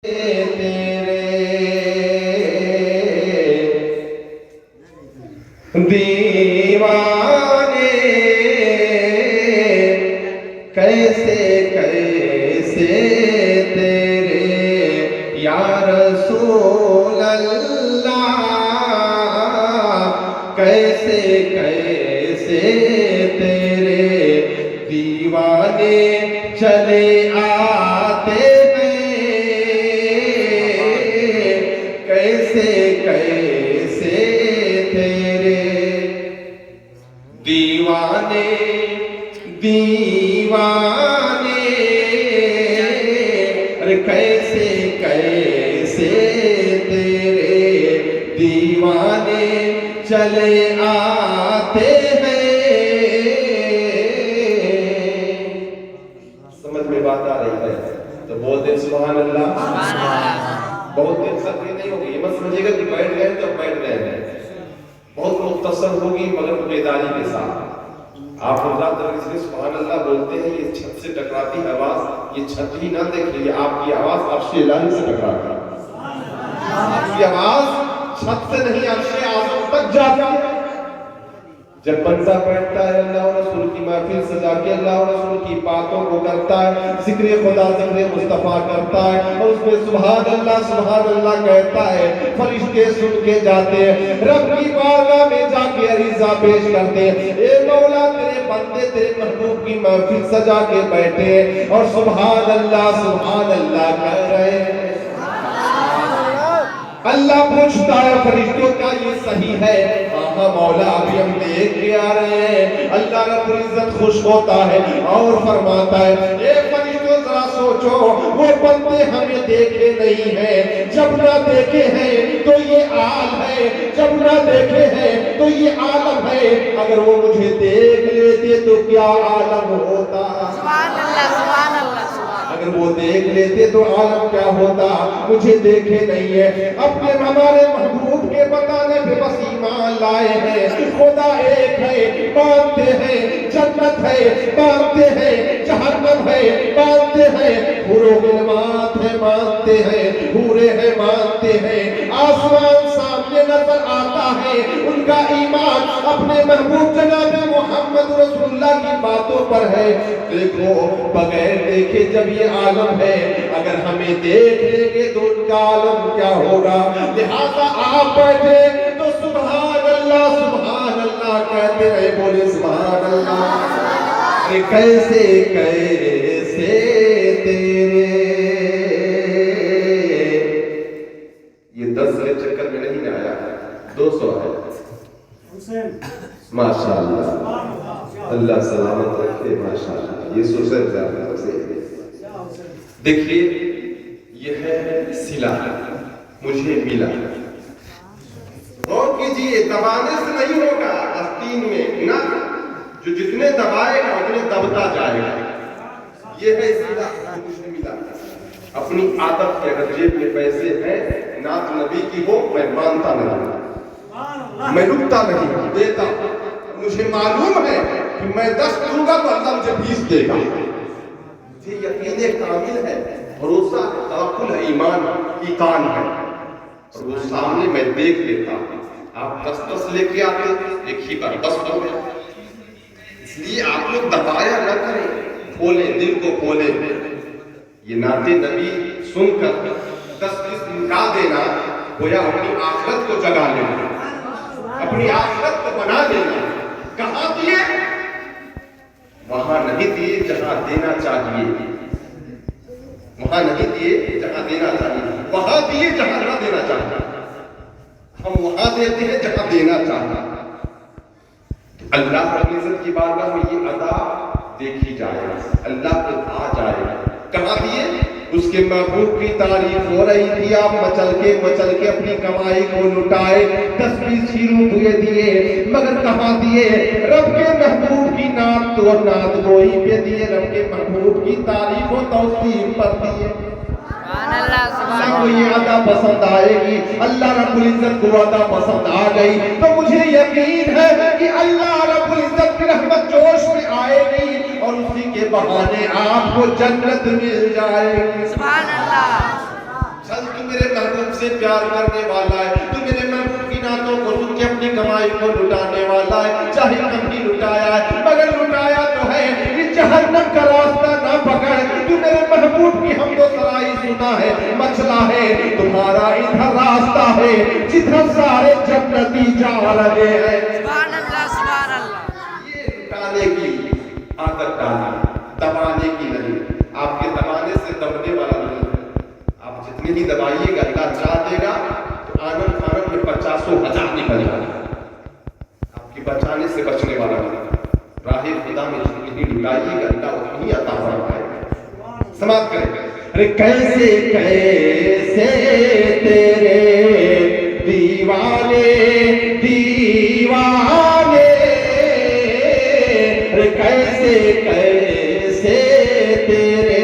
تیرے دیوانے کیسے کیسے تیرے یا رسول اللہ کیسے کیسے تیرے دیوانے چلے آتے کیسے تیرے دیوانے دیوانے ارے کیسے کیسے تیرے دیوانے چلے آتے ہیں. سمجھ میں بات آ رہی ہے تو بول دیں سبحان اللہ. بہت دیر سکتی نہیں ہوگی، یہ مت سمجھے گا کہ بیٹھ گئے تو بیٹھ گئے ہیں. بہت مختصر ہوگی مگر بیداری کے ساتھ. آپ اللہ تعالیٰ سے سبحان اللہ بولتے ہیں، یہ چھت سے ٹکراتی آواز یہ چھت ہی نہ دیکھیے، یہ آپ کی آواز عرش الہی سے ٹکراتی ہے. آپ کی آواز چھت سے نہیں عرش اعظم تک جاتی ہے. جب بندہ بیٹھتا ہے اللہ و رسول کی محفل سجا کے اللہ و رسول کی باتوں کو کرتا ہے، ذکر خدا ذکر مصطفیٰ کرتا ہے اور اس میں سبحان اللہ کہتا ہے، فرشتے سن کے جاتے ہیں، رب کی بارگاہ میں جا کے عریضہ پیش کرتے ہیں، اے مولا تیرے بندے تیرے محبوب کی محفل سجا کے بیٹھے اور سبحان اللہ کہہ رہے ہیں. اللہ پوچھتا ہے فرشتوں کا یہ صحیح ہے؟ ہاں مولا ابھی ہم دیکھ کے آ رہے ہیں. اللہ رب العزت خوش ہوتا ہے اور فرماتا ہے اے فرشتوں ذرا سوچو، وہ بندے ہمیں دیکھے نہیں ہیں، جب نہ دیکھے ہیں تو یہ عالم ہے، جب نہ دیکھے ہیں تو یہ عالم ہے. اگر وہ مجھے دیکھ لیتے تو کیا عالم ہوتا. سبحان اللہ. اگر وہ دیکھ لیتے تو عالم کیا ہوتا. مجھے دیکھے نہیں ہے، اپنے ہمارے محبوب کے بتانے پہ بس ایمان لائے ہیں. خدا ایک ہے مانتے ہیں، جنت ہے مانتے ہیں، جہنم ہے مانتے ہیں، حور و غلمات ہے مانتے ہیں، حورے ہیں مانتے ہیں، آسمان سامنے نظر آتا ہے. ان کا ایمان اپنے محبوب جناب محمد رسول اللہ کی باتوں پر ہے. دیکھو بغیر دیکھے جب یہ عالم ہے، اگر ہمیں دیکھ لیں گے تو ان کا عالم کیا ہوگا. لہذا آپ بیٹھے تو سبحان اللہ کہتے رہے. بولے سبحان اللہ. کیسے تیرے یہ 10 کے چکر میں نہیں آیا، 200 ہے. ماشاءاللہ اللہ سلامت رکھے. ماشاءاللہ یہ سوچے زیادہ سے دیکھیے یہ ہے صلہ مجھے ملا. غور کیجئے دبانے سے نہیں ہوگا. آستین میں نہ جو جتنے دبائے گا اتنے دبتا جائے گا. یہ ہے صلہ مجھے ملا. اپنی عادت کے اگر جیب میں پیسے ہیں نعت نبی کی ہو میں مانتا نہیں، میں رکتا نہیں، دیتا. مجھے معلوم ہے کہ میں 10 دوں گا تو اللہ مجھے 20 دے گا. یہ یقین کامل ہے، بھروسہ توکل ہے، ایمان ایقان ہے. اور وہ سامنے میں دیکھ لیتا. آپ 10 لے کے آتے ایک ہی بار بس ہو گیا. اس لیے آپ لوگ دبایا نہ کریں، کھولیں دل کو کھولیں. یہ نعت نبی سن کر 10 مٹا دینا گویا اپنی آخرت کو جگا لینا، اپنی آخرت کو بنا دینا. کہاں دیے؟ وہاں نہیں دیے جہاں دینا چاہیے. وہاں نہیں دیے جہاں دینا چاہیے، وہاں دیے جہاں نہ دینا چاہیے. ہم وہاں دیتے ہیں جہاں دینا چاہیے. اللہ رب العزت کی بارگاہ میں یہ ادا دیکھی جائے، اللہ کو آ جائے. کہاں دیے؟ اس کے محبوب کی تعریف ہو رہی تھی. آپ مچل کے اپنی کمائی کو لٹائے، 10-20 روپے دیے، مگر کہاں دیے؟ رب کے محبوب کی نعت گوئی پہ دیے، رب کے محبوب کی تعریف و توصیف پر دیے. اللہ کو یہ عطا پسند آئے گی، اللہ رب العزت کو عطا پسند آ گئی تو مجھے یقین ہے کہ اللہ رب العزت کی رحمت جوش میں آئے گی اور اسی کے بہانے آپ کو جنت مل جائے گی. سبحان اللہ. سے پیار کرنے والا ہے، تو میرے محبوب کی نعتوں کو سن کے اپنی کمائی کو لٹانے والا ہے، چاہے کم ہی لٹایا ہے مگر لٹایا تو ہے، یہ جہنم کا راستہ نہ پکڑ، تو میرے محبوب کی حمد و ثنائی سنا ہے، مسئلہ ہے تمہارا ادھر راستہ ہے جدھر سارے جنتی جا رہے ہیں۔ سبحان اللہ سبحان اللہ۔ یہ لٹانے کی عادت ڈالی، دبانے کی نہیں، آپ کے دبانے سے دبنے والا نہیں، آپ جتنی بھی دبائیے گا اللہ چاہ دے گا تو آنند خانم میں 50,000 نکل جائے گا، آپ کی بچانے سے بچنے والا نہیں، راہ خدا میں جتنی لٹائیے گا اللہ اتنی عطا فرمائے گا۔ سماعت کریں۔ ارے کیسے کیسے تیرے دیوانے دیوانے، ارے کیسے کیسے تیرے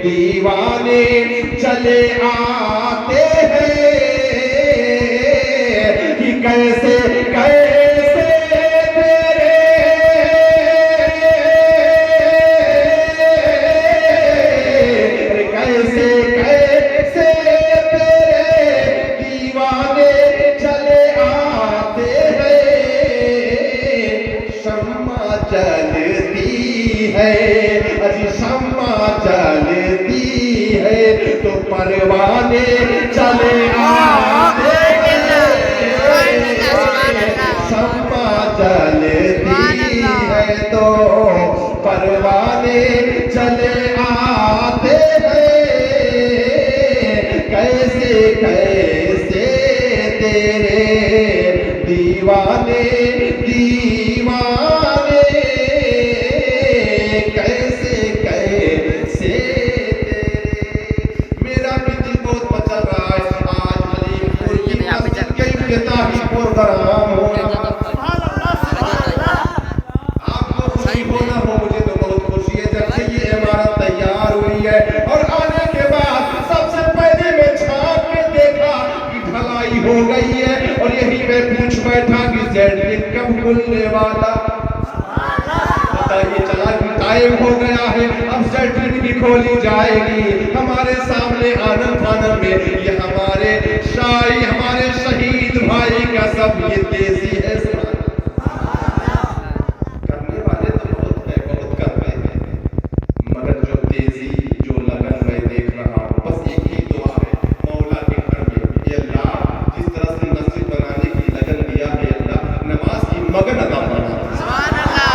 دیوانے چلے آتے ہیں، کہ کیسے کیسے تیرے کیسے کیسے تیرے دیوانے چلے آتے ہیں، شمع جلتی ہے اجی شمع جلتی ہے تو پروانے چلے آتے ہیں، شمع جلتی ہے تو پروانے چلے آتے ہیں، کیسے کیسے تیرے دیوانے دیوانے، کیسے کیسے تیرے۔ میرا بھی دل بہت مچل رہا ہے، آج حلیم پور کی مسجد کے افتتاحی پروگرام ہو رہا ہے، آپ کو خوشی ہو نہ ہو مجھے تو بہت خوشی ہے، جب سے یہ عمارت تیار ہوئی ہے اور آنے کے بعد سب سے پہلے میں چھانک کے دیکھا کہ ڈھلائی ہو گئی ہے، اور یہی میں پوچھ بیٹھا کہ سینٹرک کب کھلنے والا، پتہ یہ چلا کہ ٹائم ہو گیا ہے، اب سینٹرک بھی کھولی جائے گی ہمارے سامنے آنند خانم میں۔ یہ ہمارے شاہی ہمارے شہید بھائی کا سب یہ تیزی ہے، کرنے والے تو بہت ہے، بہت کرتے ہیں، مگر جو تیزی جو لگن میں دیکھ رہا ہوں، بس ایک ہی دعا ہے مولا کے گھر میں، اے اللہ جس طرح سے مسجد بنانے کی لگن دیا ہے اللہ نماز کی مگن عطا فرما، سبحان اللہ۔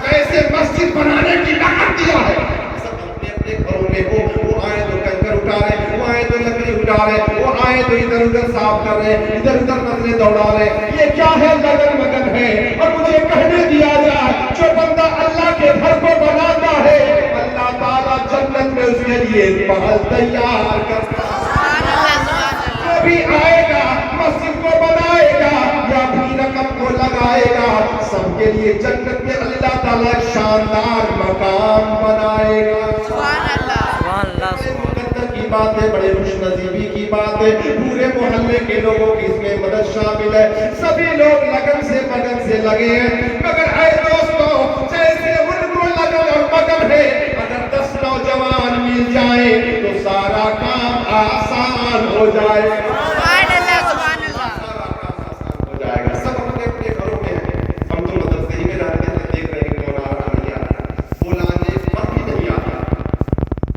کیسے مسجد بنانے کی لگن دیا ہے، سب اپنے اپنے گھروں میں ہو، وہ آئے تو کنکر اٹھا رہے، وہ آئے تو لکڑی اٹھا رہے، وہ آئے تو ادھر ادھر صاف کر رہے، ادھر ادھر نظریں دوڑا رہے، یہ کیا ہے لگن مگن ہے۔ اور مجھے کہنے دیا جائے جو بندہ اللہ کے گھر کو بناتا ہے اللہ تعالیٰ جنت میں اس کے لیے محل تیار کرتا ہے، سبحان اللہ سبحان اللہ۔ جو بھی آئے گا مسجد کو بنائے گا یا اپنی رقم کو لگائے گا، سب کے لیے جنت میں اللہ تعالیٰ ایک شاندار مقام بنائے گا، سبحان اللہ سبحان اللہ۔ مقدر کی بات ہے، بڑے خوش نصیبی کی بات ہے، پورے محلے کے لوگوں کی اس میں مدد شامل ہے، سبھی لوگ لگن سے مگن سے لگے ہیں، مگر اے دوستو جیسے ان کو لگن اور مگن ہے، اگر 10 نوجوان مل جائیں تو سارا کام آسان ہو جائے گا، سبحان اللہ سبحان اللہ۔ سارا کام آسان ہو جائے گا، سب اپنے اپنے گھروں میں ہیں، ہم تو مدرسے ہی میں رہتے ہیں، دیکھ رہے ہیں کون آ رہا نہیں آ رہا، بلانے پر بھی نہیں آتا،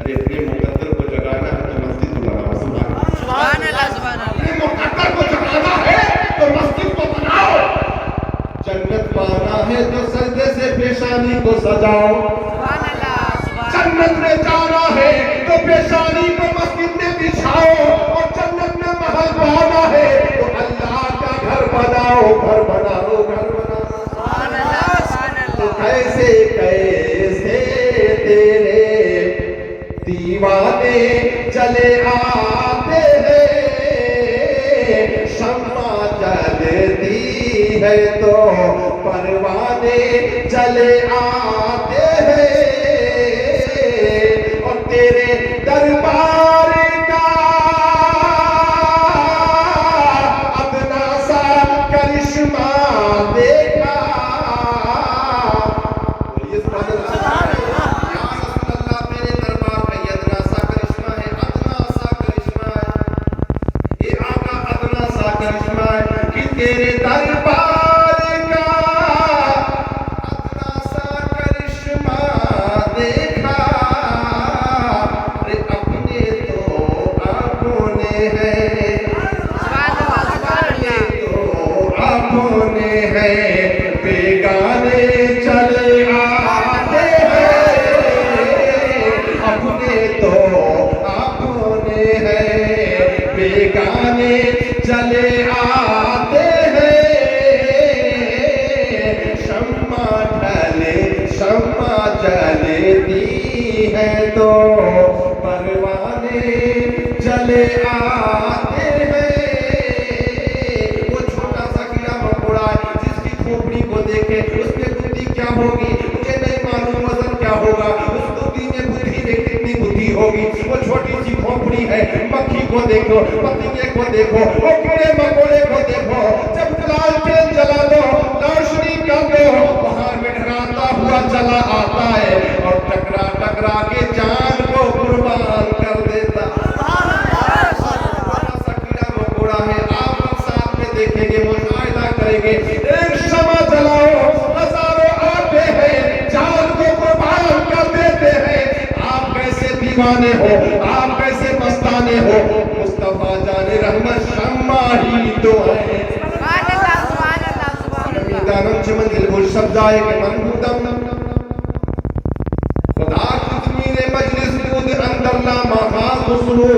ارے اپنے مقدر کو جگانا ہے تو مسجد کو بناؤ، سبحان اللہ سبحان اللہ۔ اپنے مقدر کو جگانا ہے تو مسجد کو بناؤ، جنت پانا ہے تو سجدے سے پیشانی کو سجاؤ، سبحان اللہ سبحان جنت میں جانا ہے تو پیشانی کو مسجد میں بچھاؤ، اور جنت میں محل پانا ہے تو اللہ کا گھر بناؤ، گھر بناؤ، گھر بناؤ۔ اللہ سبحان تو اللہ۔ کیسے کیسے تیرے دیوانے چلے آتے ہیں، شمع جلتی ہے تو پروانے چلے آتے ہیں، اور تیرے دربار کا ادنا سا کرشمہ دیکھا، بولیے سبحان اللہ، یا رسول اللہ میرے دربار کا یہ ادنا سا کرشمہ ہے، ادنا سا کرشمہ ہے، یہ آپ ہیں بیگانے چلے آتے ہیں اپنے تو اپنے ہیں بیگانے چلے آتے ہیں شمع ڈھلے شمع جلتی ہے تو پروانے چلے آتے ہیں وہ چھوٹا سا کیڑا مکوڑا ہے جس کی کھوپڑی کو دیکھے اس میں بدھی کیا ہوگی مجھے نہیں معلوم وزن کیا ہوگا اس بدھی میں کتنی بدھی ہوگی وہ چھوٹی سی کھوپڑی ہے مکھی کو دیکھو پتنگے کو دیکھو وہ کیڑے مکوڑے کو دیکھو جب لالٹین جلا دو روشنی کر دو وہاں منڈراتا ہوا چلا آتا ہے اور ٹکرا ٹکرا کے جان کو قربان کر دیتا دیکھیں گے مشاہدہ کریں گے ایک شمع جلاؤ ہزاروں آتے ہیں جان کو قربان کر دیتے ہیں آپ کیسے دیوانے ہو آپ کیسے مستانے ہو مصطفیٰ جان رحمت شمع ہی تو ہے سبحان اللہ سبحان اللہ سبحان اللہ میدانم چه منزل گل سبزائے کہ من بودم خدا کتنی مجلس بود اندر نامہ خاص خسرو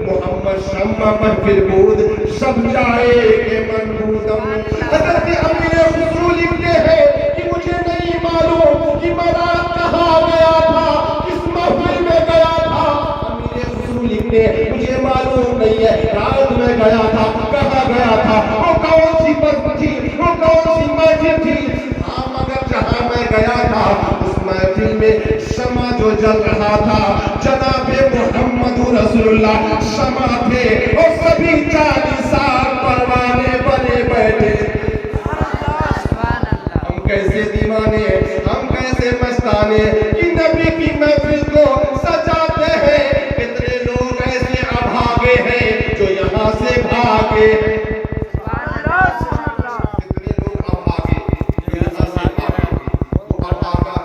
محمد شمع محفل بود سب جائے کہ من بودم حضرت امیر خسرو لکھتے ہیں کہ مجھے نہیں معلوم کہ میں رات کہاں گیا تھا کس محفل میں گیا تھا امیر خسرو لکھتے ہیں مجھے معلوم نہیں ہے رات میں گیا تھا کہاں گیا تھا وہ کون سی بس تھی وہ کون سی محفل تھی ہاں مگر جہاں میں گیا تھا اس محفل میں شمع جو جل رہا تھا جناب محمد رسول اللہ شمع تھے اور سبھی 40 سال پروانے بنے بیٹھے سبحان اللہ ہم کیسے دیوانے ہم کیسے مستانے کہ نبی کی محفل کو سجاتے ہیں کتنے لوگ ایسے ابھاگے ہیں جو یہاں سے بھاگے سبحان اللہ سبحان اللہ کتنے لوگ ابھاگے جو یہاں سے بھاگے وہ ابھاگا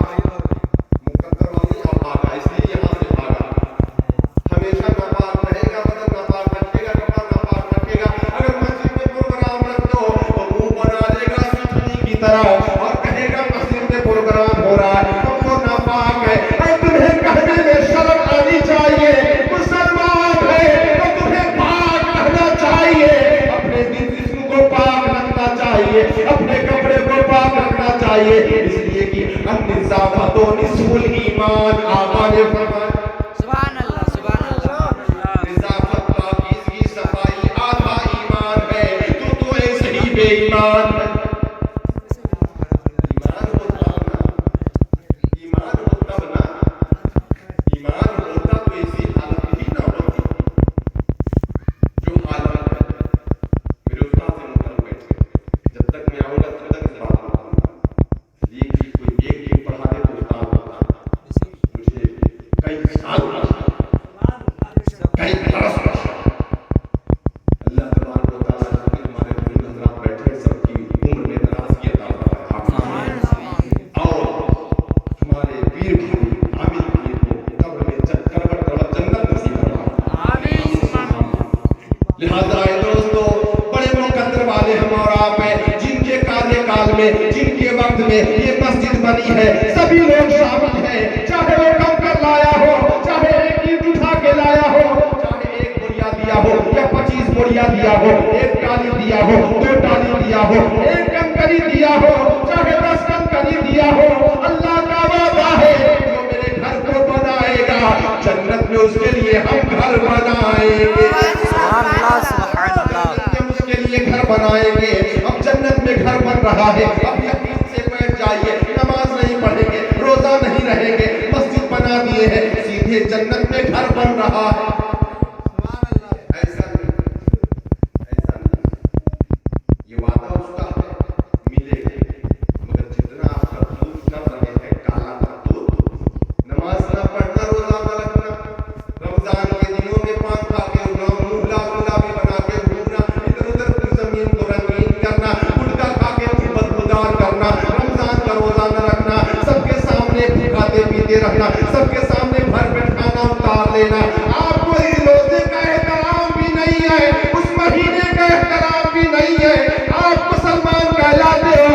مقدر والی ابھاگا اس لیے یہاں سے بھاگا ہمیشہ ناپاک رہے گا بدن ناپاک رکھے گا کپڑا ناپاک رکھے گا اگر مسجد میں پروگرام رکھ دو تو منہ بنا لے گا سٹنی کی طرح اور کہے گا مسجد میں پروگرام ہو رہا ہے ہم تو ناپاک ہے اور تمہیں کہنے میں شرم آنی چاہیے مسلمان ہے تو تمہیں پاک رہنا چاہیے اپنے دل جسم کو پاک رکھنا چاہیے اپنے کپڑے کو پاک رکھنا چاہیے اس لیے کہ النظافت نصف الایمان آقا نے فرمایا سبحان اللہ سبحان اللہ نظافت پاکیزگی صفائی آدھا ایمان ہے تو ایسے ہی بے ایمان ہے ایمان ہوتا نا ایمان ہوتا تو ایسی حالت ہی نہ ہوتی جو حالت ہے میرے استاد سے مطلب بیٹھے جب تک میں آؤں گا تب تک اس بات کو کروں یہ کہ کوئی ایک پڑھا دے تو استاد ہوتا مجھے کئی سال کئی برس اللہ تبارک و تعالیٰ کہ ہمارے بزرگ حضرات بیٹھے سب کی عمر میں دراز کی عطا فرمائے اور ہمارے پیر بھائی عامر بھائی کو قبر میں کروٹ جنت نصیب فرمائے لہذا اے دوستو بڑے مقدر والے ہم اور آپ ہیں جن کے کال میں جن کے وقت میں یہ مسجد بنی ہے سبھی لوگ شامل ہیں چاہے وہ کم کر لایا ہو چاہے ایک اینٹ اٹھا کے لایا ہو چاہے ایک بڑیا دیا ہو یا 25 بڑیا دیا ہو ایک ٹالی دیا ہو 2 ٹالی دیا ہو ایک کنکری دیا ہو چاہے 10 کنکری دیا ہو اللہ کا وعدہ ہے جو میرے گھر کو بنائے گا جنت میں اس کے لیے ہم گھر بنائیں گے سبحان اللہ سبحان اللہ جنت میں اس کے لیے گھر بنائیں گے اب جنت میں گھر بن رہا ہے اب یقین سے بیٹھ جائیے نماز نہیں پڑھیں گے روزہ نہیں رہیں گے مسجد بنا دیے ہیں سیدھے جنت میں گھر بن رہا ہے ایسا نہیں یہ وعدہ اس کا ہے ملے گا مگر جتنا آپ کا دودھ کر رہے ہیں کالا کا دودھ نماز نہ پڑھنا روزہ نہ رکھنا رمضان کے دنوں میں پان کھا کے منہ گلابی بنا کے گھومنا ادھر ادھر زمین کو رنگین کرنا گٹکا کھا کے بدبودار کرنا رمضان کا روزہ نہ رکھنا سب کے سامنے کھاتے پیتے رہنا سب کے سامنے بھر پیٹ کھانا اتار لینا آپ کو اس روزے کا احترام بھی نہیں ہے اس مہینے کا احترام بھی نہیں ہے آپ مسلمان کہلاتے ہو